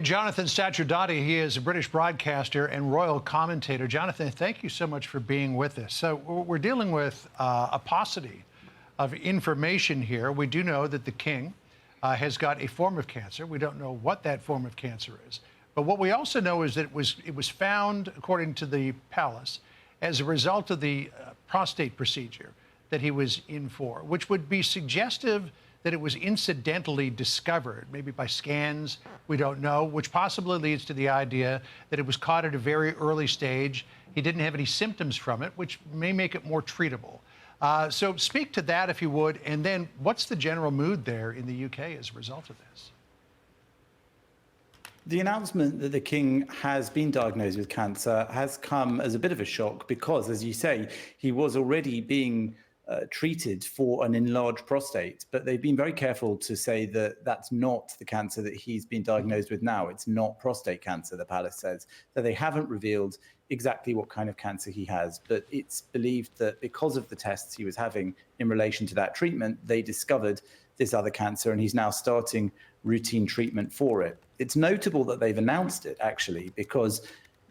Jonathan Sacerdoti, he is a British broadcaster and royal commentator. Jonathan, thank you so much for being with us. So we're dealing with a paucity of information here. We do know that the king has got a form of cancer. We don't know what that form of cancer is. But what we also know is that it was found, according to the palace, as a result of the prostate procedure that he was in for, which would be suggestive that it was incidentally discovered, maybe by scans, we don't know, which possibly leads to the idea that it was caught at a very early stage. He didn't have any symptoms from it, which may make it more treatable. So speak to that, if you would, and then what's the general mood there in the UK as a result of this? The announcement that the king has been diagnosed with cancer has come as a bit of a shock because, as you say, he was already being treated for an enlarged prostate, but they've been very careful to say that that's not the cancer that he's been diagnosed with now. It's not prostate cancer, the palace says. So they haven't revealed exactly what kind of cancer he has, but it's believed that because of the tests he was having in relation to that treatment, they discovered this other cancer, and he's now starting routine treatment for it. It's notable that they've announced it, actually, because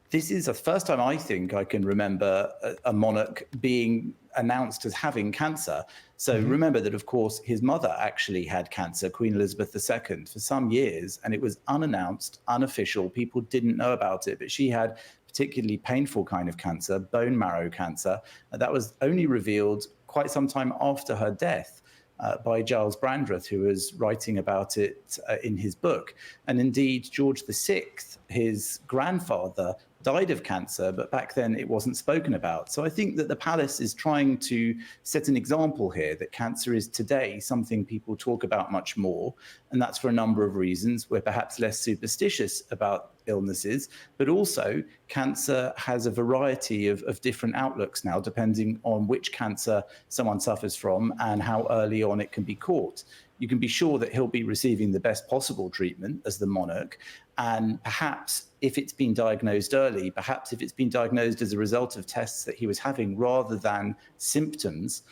this is the first time I think I can remember a monarch being announced as having cancer. So remember that, of course, his mother actually had cancer, Queen Elizabeth II, for some years, and it was unannounced, unofficial. People didn't know about it, but she had particularly painful kind of cancer, bone marrow cancer. That was only revealed quite some time after her death. By Giles Brandreth, who was writing about it in his book. And indeed, George VI, his grandfather, died of cancer, but back then it wasn't spoken about. So I think that the palace is trying to set an example here that cancer is today something people talk about much more. And that's for a number of reasons. We're perhaps less superstitious about illnesses, but also cancer has a variety of different outlooks now, depending on which cancer someone suffers from and how early on it can be caught. You can be sure that he'll be receiving the best possible treatment as the monarch. And perhaps if it's been diagnosed early, perhaps if it's been diagnosed as a result of tests that he was having rather than symptoms,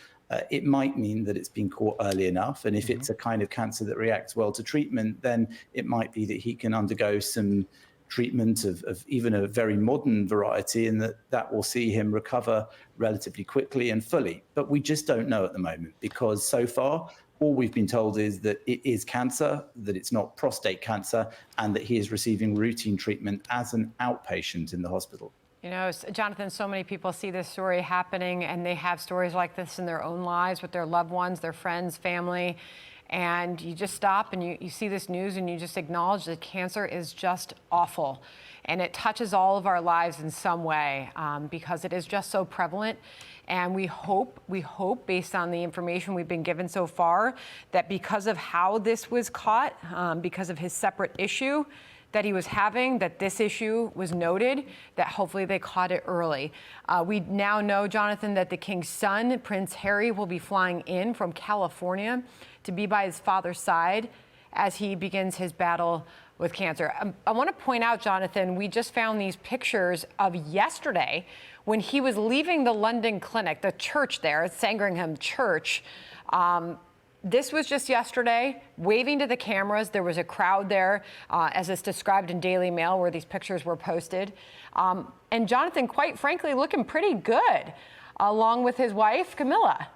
it might mean that it's been caught early enough. And if it's a kind of cancer that reacts well to treatment, then it might be that he can undergo some treatment of even a very modern variety, and that will see him recover relatively quickly and fully. But we just don't know at the moment, because so far, all we've been told is that it is cancer, that it's not prostate cancer, and that he is receiving routine treatment as an outpatient in the hospital. You know, Jonathan, so many people see this story happening, and they have stories like this in their own lives with their loved ones, their friends, family. And you just stop and you see this news and you just acknowledge that cancer is just awful. And it touches all of our lives in some way because it is just so prevalent. And we hope, based on the information we've been given so far, that because of how this was caught, because of his separate issue that he was having, that this issue was noted, that hopefully they caught it early. We now know, Jonathan, that the king's son, Prince Harry, will be flying in from California to be by his father's side as he begins his battle with cancer. I want to point out, Jonathan, we just found these pictures of yesterday when he was leaving the London clinic, the church there, Sandringham Church. This was just yesterday, waving to the cameras. There was a crowd there, as it's described in Daily Mail, where these pictures were posted. And Jonathan, quite frankly, looking pretty good, along with his wife, Camilla.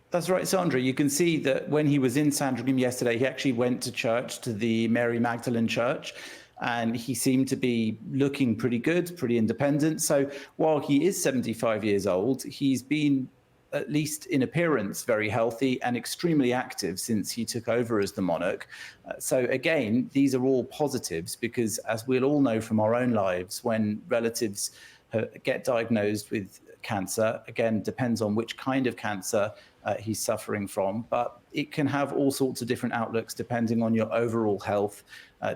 That's right, Sandra. You can see that when he was in Sandringham yesterday, he actually went to church, to the Mary Magdalene Church, and he seemed to be looking pretty good, pretty independent. So while he is 75 years old, he's been, at least in appearance, very healthy and extremely active since he took over as the monarch. So again, these are all positives because, as we'll all know from our own lives, when relatives get diagnosed with cancer, again, depends on which kind of cancer he's suffering from, but it can have all sorts of different outlooks depending on your overall health,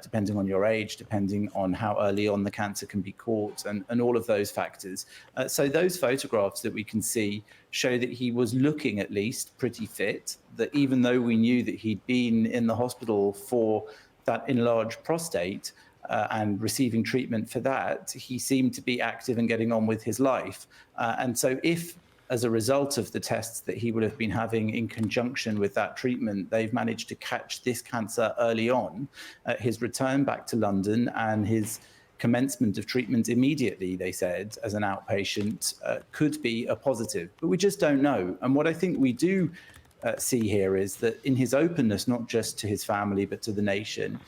depending on your age, depending on how early on the cancer can be caught, and all of those factors. So those photographs that we can see show that he was looking at least pretty fit, that even though we knew that he'd been in the hospital for that enlarged prostate, and receiving treatment for that, he seemed to be active and getting on with his life. And so if as a result of the tests that he would have been having in conjunction with that treatment, they've managed to catch this cancer early on. His return back to London and his commencement of treatment immediately, they said, as an outpatient, could be a positive. But we just don't know. And what I think we do see here is that in his openness, not just to his family, but to the nation,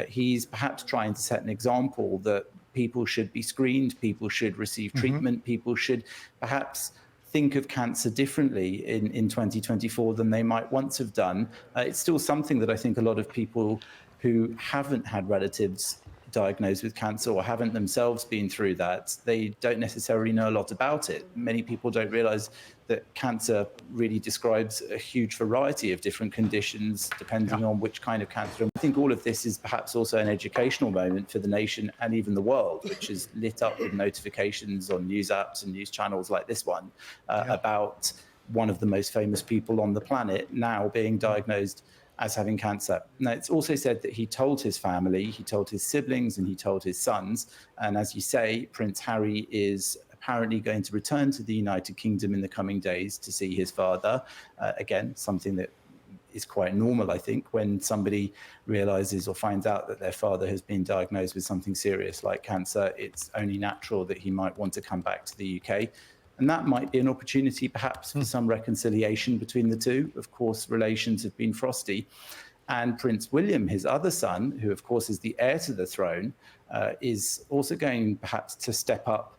he's perhaps trying to set an example that people should be screened, people should receive treatment, people should perhaps think of cancer differently in 2024 than they might once have done. It's still something that I think a lot of people who haven't had relatives diagnosed with cancer or haven't themselves been through that, they don't necessarily know a lot about it. Many people don't realize that cancer really describes a huge variety of different conditions depending on which kind of cancer. And I think all of this is perhaps also an educational moment for the nation and even the world, which is lit up with notifications on news apps and news channels like this one about one of the most famous people on the planet now being diagnosed as having cancer. Now, it's also said that he told his family, he told his siblings, and he told his sons. And as you say, Prince Harry is apparently going to return to the United Kingdom in the coming days to see his father. Again, something that is quite normal, I think, when somebody realizes or finds out that their father has been diagnosed with something serious like cancer. It's only natural that he might want to come back to the UK. And that might be an opportunity, perhaps, for some reconciliation between the two. Of course, relations have been frosty. And Prince William, his other son, who, of course, is the heir to the throne, is also going perhaps to step up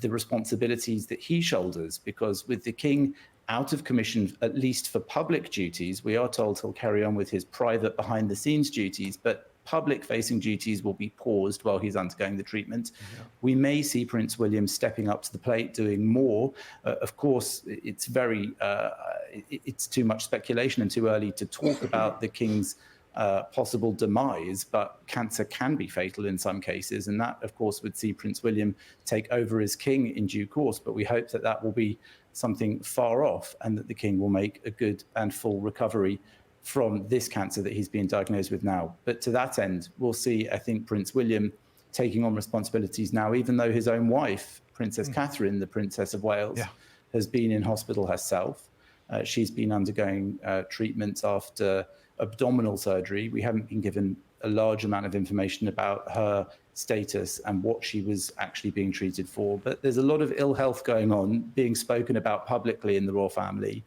the responsibilities that he shoulders, because with the king out of commission, at least for public duties, we are told he'll carry on with his private behind-the-scenes duties, but public-facing duties will be paused while he's undergoing the treatment. We may see Prince William stepping up to the plate, doing more. Of course, it's it's too much speculation and too early to talk about the king's possible demise, but cancer can be fatal in some cases, and that, of course, would see Prince William take over as king in due course. But we hope that that will be something far off, and that the king will make a good and full recovery from this cancer that he's being diagnosed with now. But to that end, we'll see, I think, Prince William taking on responsibilities now, even though his own wife, Princess Catherine, the Princess of Wales, has been in hospital herself. She's been undergoing treatments after abdominal surgery. We haven't been given a large amount of information about her status and what she was actually being treated for. But there's a lot of ill health going on, being spoken about publicly in the royal family.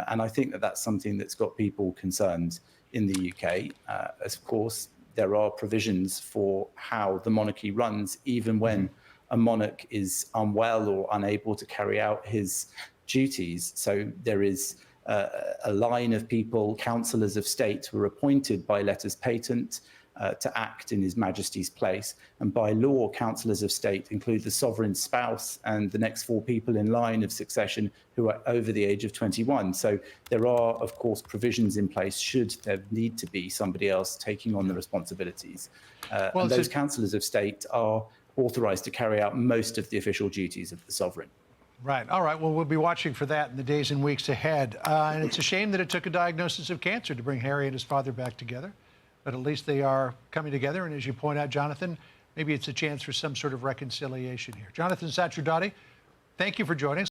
And I think that that's something that's got people concerned in the UK. Of course, there are provisions for how the monarchy runs, even when a monarch is unwell or unable to carry out his duties. So there is a line of people, councillors of state, who are appointed by letters patent to act in His Majesty's place. And by law, councillors of state include the sovereign spouse and the next 4 people in line of succession who are over the age of 21. So there are, of course, provisions in place should there need to be somebody else taking on the responsibilities. And those councillors of state are authorised to carry out most of the official duties of the sovereign. Right. All right. Well, we'll be watching for that in the days and weeks ahead. And it's a shame that it took a diagnosis of cancer to bring Harry and his father back together. But at least they are coming together. And as you point out, Jonathan, maybe it's a chance for some sort of reconciliation here. Jonathan Sacerdoti, thank you for joining us.